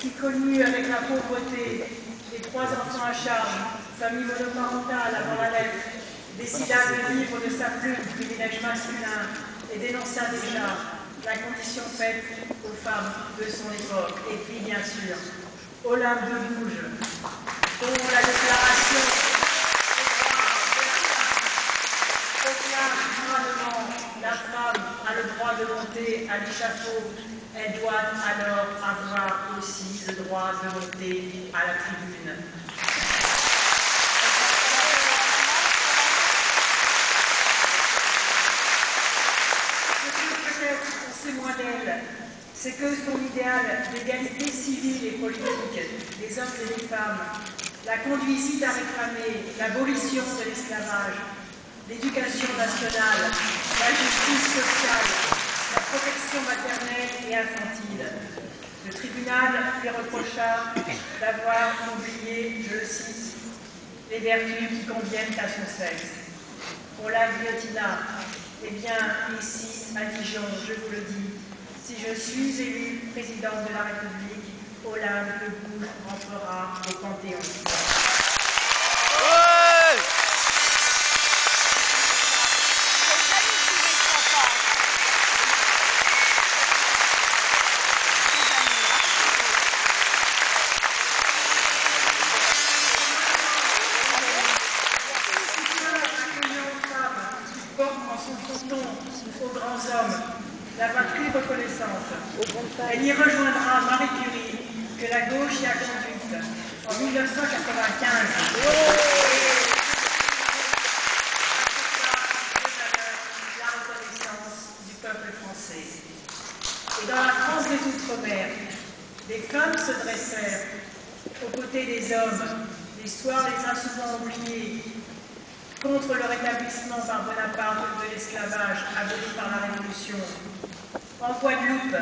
qui connut avec la pauvreté les 3 enfants à charge, famille monoparentale avant la lettre, décida de vivre de sa plume privilège masculin et dénonça déjà la condition faite aux femmes de son époque. Et puis, bien sûr, Olympe de Gouges, dont la déclaration proclame moralement la femme a le droit de monter à l'échafaud, elle doit alors avoir aussi le droit de monter à la tribune. Moins d'elle, c'est que son idéal d'égalité civile et politique des hommes et des femmes la conduisit à réclamer l'abolition de l'esclavage, l'éducation nationale, la justice sociale, la protection maternelle et infantile. Le tribunal lui reprocha d'avoir oublié, je le cite, les vertus qui conviennent à son sexe. On la guillotina. Eh bien, ici, à Dijon, je vous le dis, si je suis élue présidente de la République, Olympe de Gouges entrera au Panthéon. Aux grands hommes, la patrie reconnaissance. Elle y rejoindra Marie Curie, que la gauche y a conduite en 1995. La reconnaissance du peuple français. Et dans la France des Outre-mer, des femmes se dressèrent aux côtés des hommes. L'histoire les a souvent oubliés. Contre le rétablissement par Bonaparte de l'esclavage aboli par la Révolution. En Guadeloupe,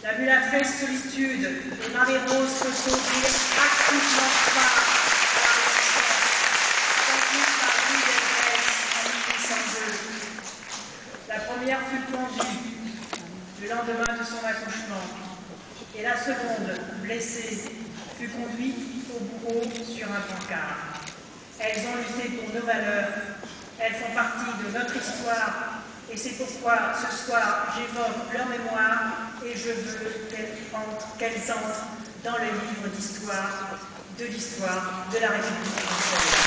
la mulâtresse Solitude et Marie-Rose Coteau prirent activement part à la résistance, conduite par Louis Delgrès en 1802. La première fut pendue le lendemain de son accouchement, et la seconde, blessée, fut conduite au bourreau sur un pancart. Elles ont lutté pour nos valeurs, elles font partie de notre histoire, et c'est pourquoi ce soir j'évoque leur mémoire et je veux qu'elles entrent dans le livre d'histoire de la République française.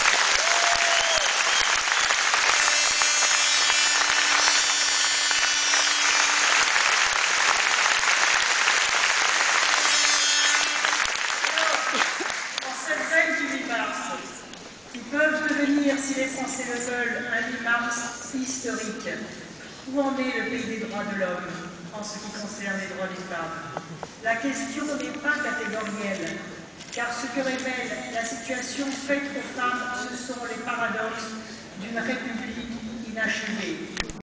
Qui peuvent devenir, si les Français le veulent, un 8 mars historique. Où en est le pays des droits de l'homme en ce qui concerne les droits des femmes? La question n'est pas catégorielle, car ce que révèle la situation faite aux femmes, ce sont les paradoxes d'une république inachevée.